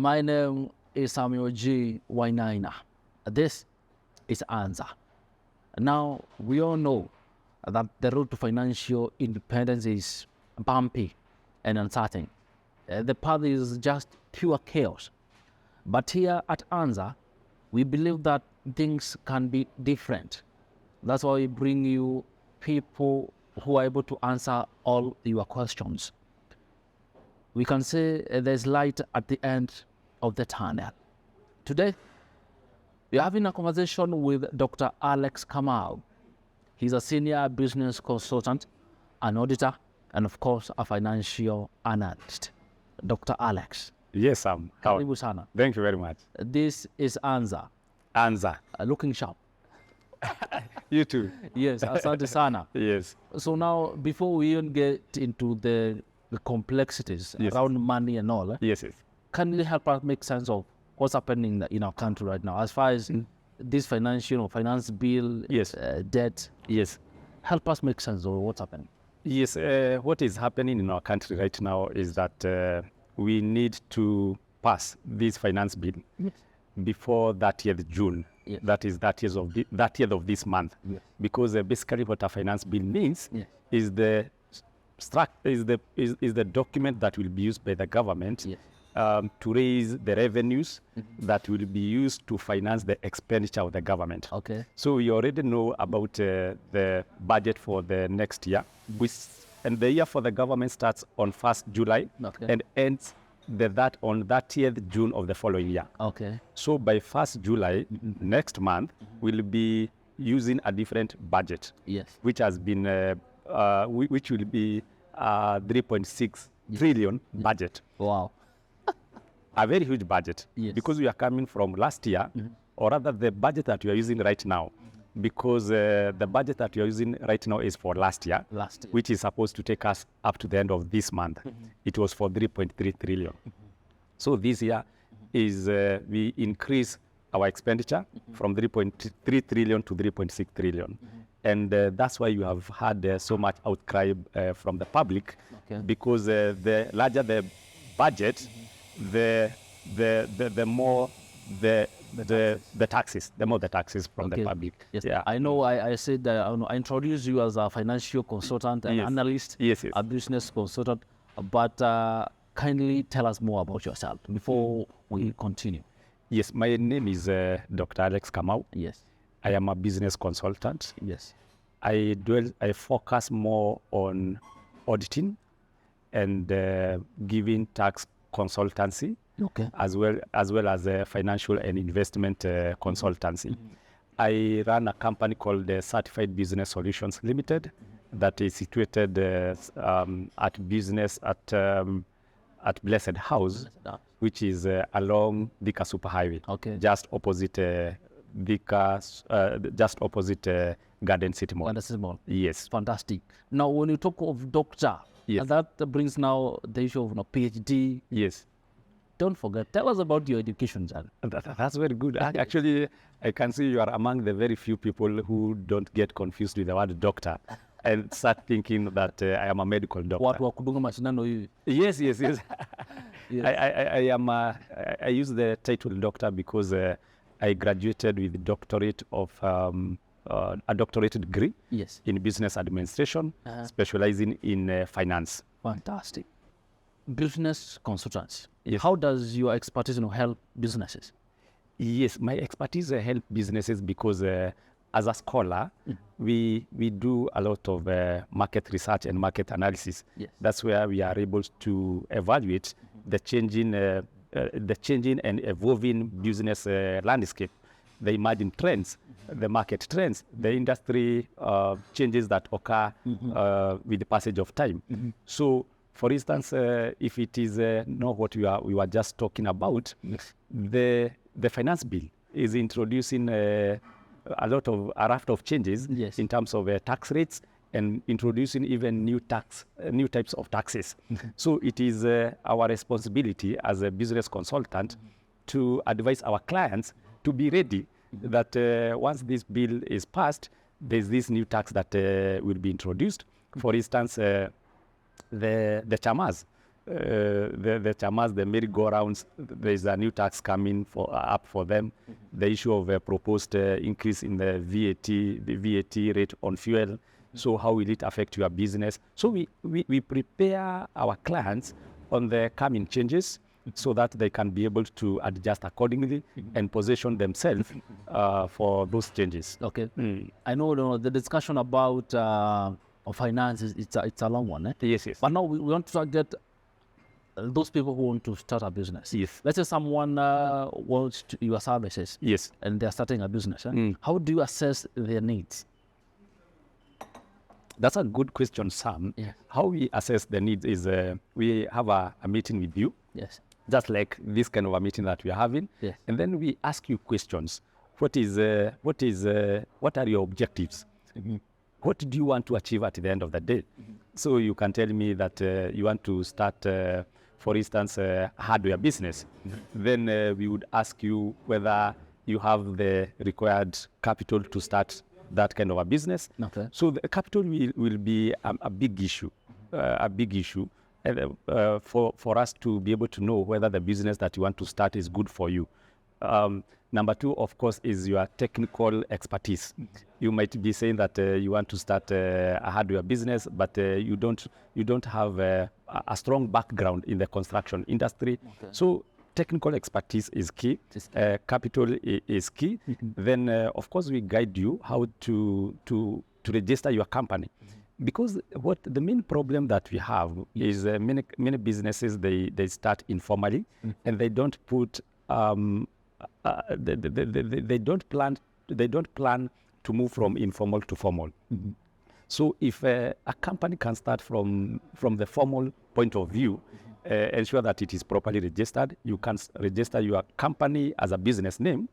My name is Samuel G. Wainaina. This is Answer. Now, we all know that the road to financial independence is bumpy and uncertain. The path is just pure chaos. But here at Answer, we believe that things can be different. That's why we bring you people who are able to answer all your questions. We can say there's light at the end of the tunnel. Today, we're having a conversation with Dr. Alex Kamau. He's a senior business consultant, an auditor, and of course, a financial analyst. Dr. Alex. Yes, Sam. Karibu sana. Thank you very much. This is Answer. Answer. Looking sharp. You too. Yes, asante sana. Yes. So now, before we even get into the complexities around money and all, Yes. can you help us make sense of what's happening in our country right now as far as this finance bill, debt? Yes. Help us make sense of what's happening. Yes. What is happening in our country right now is that we need to pass this finance bill before 30th June. Yes. That is 30th of this month. Yes. Because basically what a finance bill means is the document that will be used by the government to raise the revenues that will be used to finance the expenditure of the government. Okay. So we already know about the budget for the next year, and the year for the government starts on 1st July and ends on 30th June of the following year. Okay. So by 1st July next month, we'll be using a different budget, which has been which will be 3.6 trillion budget. Wow. A very huge budget, because we are coming from last year, or rather the budget that we are using right now, because the budget that we are using right now is for last year, which is supposed to take us up to the end of this month. It was for 3.3 trillion. So this year is we increase our expenditure from 3.3 trillion to 3.6 trillion. And that's why you have had so much outcry from the public, because the larger the budget, the more the taxes from the public. Yes. Yeah. I know I said I introduced you as a financial consultant and analyst, a business consultant, but kindly tell us more about yourself before we continue. Yes, my name is Dr. Alex Kamau. Yes. I am a business consultant. Yes. I focus more on auditing and giving tax consultancy, as well as financial and investment consultancy. I run a company called Certified Business Solutions Limited that is situated at Blessed House, which is along Thika Superhighway, just opposite Garden City Mall. Garden City Mall. Yes. Fantastic. Now, when you talk of doctor, that brings now the issue of PhD. Yes. Don't forget, tell us about your education, Jan. That's very good. Actually, I can see you are among the very few people who don't get confused with the word doctor and start thinking that I am a medical doctor. Yes. I use the title doctor because I graduated with a doctorate degree in business administration, specializing in finance. Fantastic. Business consultants. How does your expertise help businesses? Yes, my expertise help businesses because as a scholar, we do a lot of market research and market analysis. That's where we are able to evaluate the changing and evolving business landscape, the emerging trends, the market trends, the industry changes that occur with the passage of time. So, for instance, if it is not what we were just talking about, the finance bill is introducing a raft of changes in terms of tax rates and introducing even new types of taxes. So it is our responsibility as a business consultant to advise our clients to be ready that once this bill is passed, there's this new tax that will be introduced. For instance, the chamas, the chamas, the merry-go-rounds, there is a new tax coming up for them. The issue of a proposed increase in the VAT rate on fuel. So how will it affect your business? So we prepare our clients on the coming changes so that they can be able to adjust accordingly and position themselves for those changes. Okay. I know the discussion about finances, it's a long one. Yes. But now we want to target those people who want to start a business. Yes. Let's say someone wants your services. Yes. And they're starting a business. How do you assess their needs? That's a good question, Sam. Yeah. How we assess the needs is we have a meeting with you. Yes. Just like this kind of a meeting that we are having. Yes. And then we ask you questions. What are your objectives? What do you want to achieve at the end of the day? So you can tell me that you want to start, for instance, a hardware business. Then we would ask you whether you have the required capital to start that kind of a business. Okay. So the capital will be a big issue, for us to be able to know whether the business that you want to start is good for you. Number two, of course, is your technical expertise. You might be saying that you want to start a hardware business, but you don't have a strong background in the construction industry. Okay. So technical expertise is key. Capital is key. Then, of course, we guide you how to register your company. Because what the main problem that we have is many businesses, they start informally and they don't put they don't plan to move from informal to formal. So if a company can start from the formal point of view, ensure that it is properly registered. You can register your company as a business name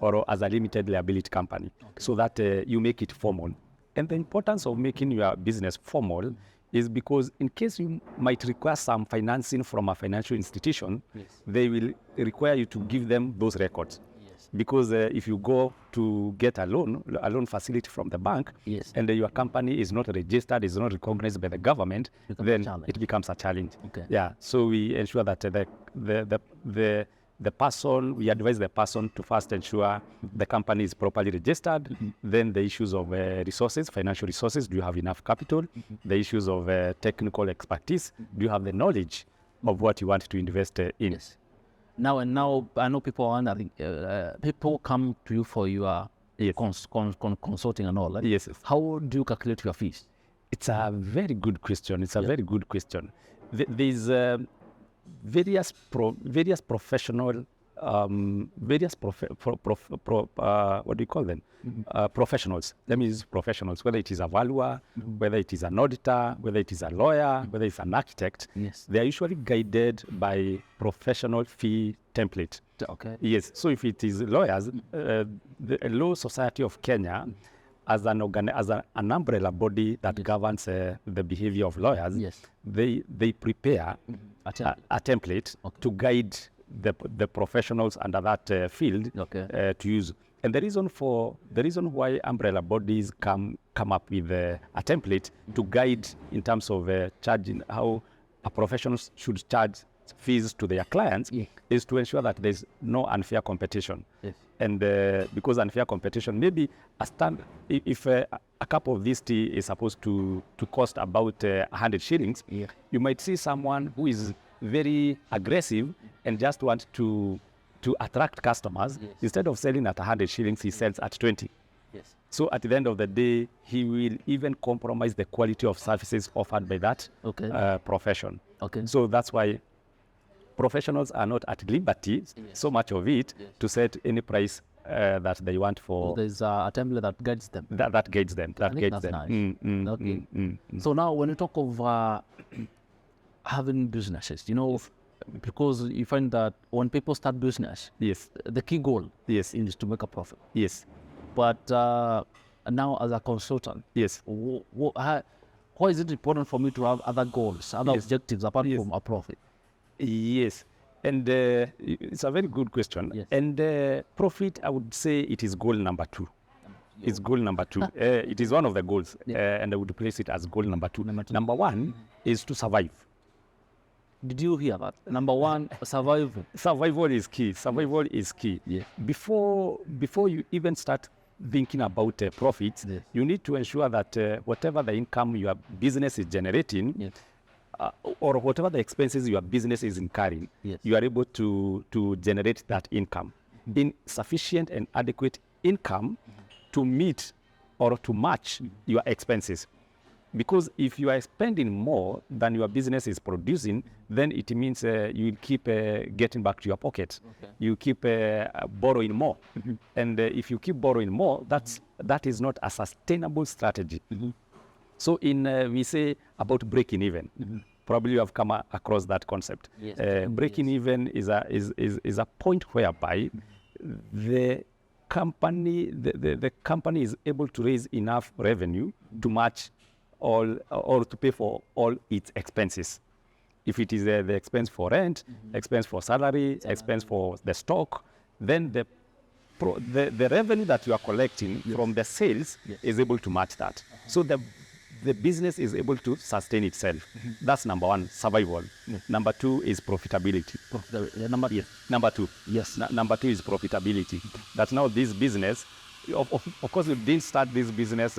or as a limited liability company, so that you make it formal. And the importance of making your business formal is because in case you might require some financing from a financial institution, they will require you to give them those records. Because if you go to get a loan facility from the bank, and your company is not registered, is not recognized by the government, then it becomes a challenge. Okay. Yeah. So we ensure that the person, we advise the person to first ensure the company is properly registered. Then the issues of resources, financial resources, do you have enough capital? The issues of technical expertise, do you have the knowledge of what you want to invest in? Yes. Now I know people are wondering, people come to you for your consulting and all. Right? Yes. How do you calculate your fees? It's a very good question. Very good question. There's various professional, what do you call them? Professionals. That means professionals, whether it is a valuer, whether it is an auditor, whether it is a lawyer, whether it's an architect. Yes. They are usually guided by professional fee template. Okay. Yes. So if it is lawyers, the Law Society of Kenya, as an umbrella body that governs the behavior of lawyers, they prepare a template to guide the professionals under that field to use. And the reason why umbrella bodies come up with a template to guide in terms of charging, how a professional should charge fees to their clients, is to ensure that there's no unfair competition. And because unfair competition, maybe if a cup of this tea is supposed to cost about 100 shillings, you might see someone who is very aggressive and just want to attract customers. Instead of selling at 100 shillings, he sells at 20. So at the end of the day, he will even compromise the quality of services offered by that profession. So that's why professionals are not at liberty, so much of it, to set any price that they want for. There's a template that guides them. That guides them. That guides them. Nice. So now, when you talk of having businesses, because you find that when people start business, the key goal is to make a profit. But now, as a consultant, why is it important for me to have other goals, other objectives apart from a profit? And it's a very good question. And profit, I would say it is goal number 2. It's goal number 2. It is one of the goals, and I would place it as goal number 2. Number 1 is to survive. Did you hear that? Number one, survival. Survival is key. Survival is key. Yeah. Before you even start thinking about profits, Yes. you need to ensure that whatever the income your business is generating, Yes. or whatever the expenses your business is incurring, Yes. you are able to generate that income in sufficient and adequate income to meet or to match your expenses. Because if you are spending more than your business is producing, then it means you will keep getting back to your pocket. Okay. You keep borrowing more. And if you keep borrowing more, that is not a sustainable strategy. So we say about breaking even. Probably you have come across that concept. Yes. Breaking even is a point whereby the company is able to raise enough revenue to match all or to pay for all its expenses. If it is the expense for rent, expense for salary, expense for the stock, then the revenue that you are collecting from the sales is able to match that. So the business is able to sustain itself. That's number one, survival. Number two is profitability. Number two. Yes. Number two is profitability. That now this business, of course, you didn't start this business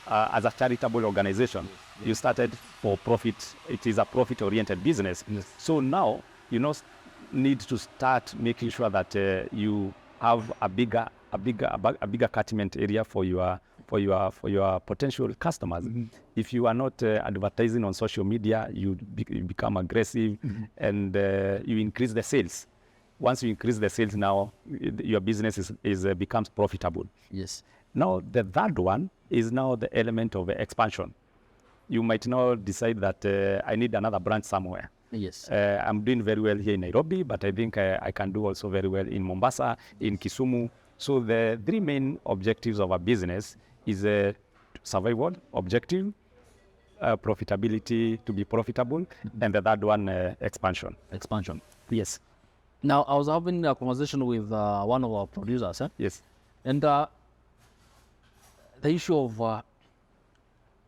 as a charitable organization. You started for profit. It is a profit-oriented business. So now you need to start making sure that you have a bigger catchment area for your potential customers. If you are not advertising on social media, you become aggressive and you increase the sales. Once you increase the sales, now your business becomes profitable. Yes. Now the third one is now the element of expansion. You might now decide that I need another branch somewhere. Yes. I'm doing very well here in Nairobi, but I think I can do also very well in Mombasa, in Kisumu. So the three main objectives of a business is survival objective, profitability, to be profitable, and the third one, expansion. Expansion. Yes. Now, I was having a conversation with one of our producers, Yes. and the issue of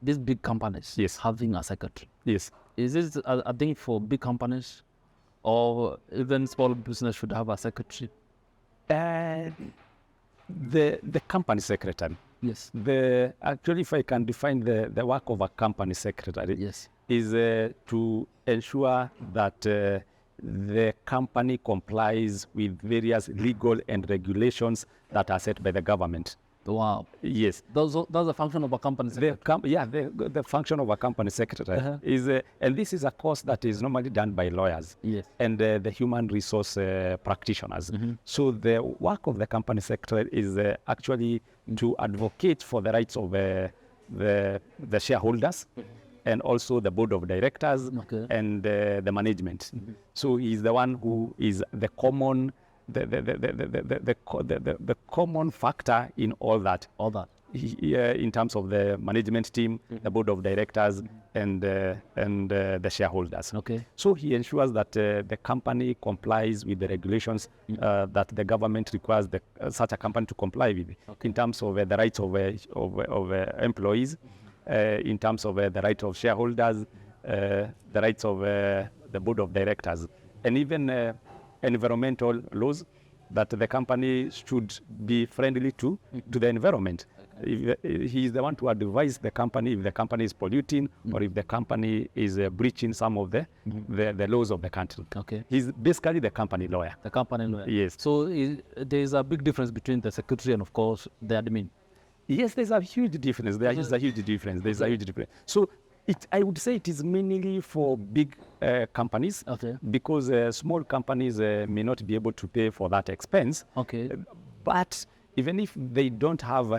these big companies Yes. having a secretary. Yes. Is this a thing for big companies, or even small business should have a secretary? The company secretary. Yes. Actually, if I can define the work of a company secretary, Yes. is to ensure that the company complies with various legal and regulations that are set by the government. Wow. Yes. That's a function of a company secretary. The function of a company secretary is, and this is a course that is normally done by lawyers Yes. and the human resource practitioners. So the work of the company secretary is actually to advocate for the rights of the shareholders and also the board of directors and the management. So he's the one who is the common the common factor in all that. In terms of the management team, the board of directors, and the shareholders. Okay. So he ensures that the company complies with the regulations that the government requires such a company to comply with, in terms of the rights of employees, in terms of the rights of shareholders, the rights of the board of directors, and even environmental laws, that the company should be friendly to the environment. He is the one to advise the company if the company is polluting or if the company is breaching some of the laws of the country. Okay. He's basically the company lawyer. The company lawyer. Yes. So there is a big difference between the secretary and, of course, the admin. Yes, there's a huge difference. There's a huge difference. There's a huge difference. So I would say it is mainly for big companies, because small companies may not be able to pay for that expense. Okay. But even if they don't have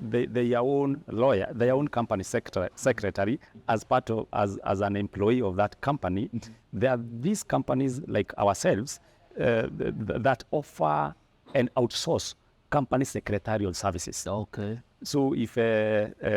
their own lawyer, their own company secretary as part of as an employee of that company, there are these companies like ourselves that offer and outsource company secretarial services. Okay. So if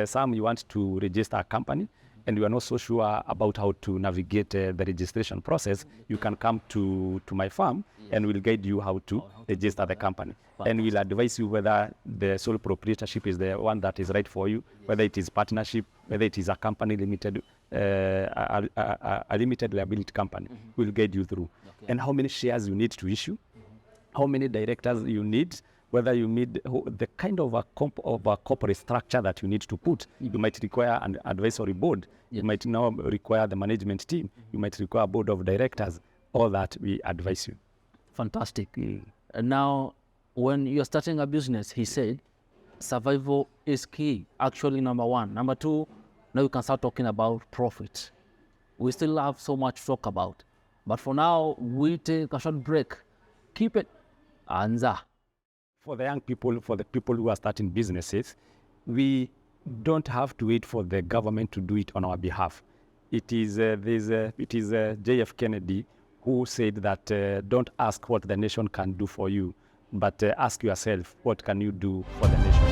Sam, you want to register a company and you are not so sure about how to navigate the registration process, you can come to my firm and we'll guide you how to register the company. And we'll advise you whether the sole proprietorship is the one that is right for you, whether it is partnership, whether it is a company limited a limited liability company will guide you through. Okay. And how many shares you need to issue, how many directors you need, whether you need the kind of a corporate structure that you need to put. You might require an advisory board. Yes. You might now require the management team. You might require a board of directors. All that we advise you. Fantastic. And now, when you're starting a business, he said, survival is key. Actually, number one. Number two, now you can start talking about profit. We still have so much to talk about. But for now, we take a short break. Keep it. Anza. For the young people, for the people who are starting businesses, we don't have to wait for the government to do it on our behalf. It is J.F. Kennedy who said that don't ask what the nation can do for you, but ask yourself, what can you do for the nation?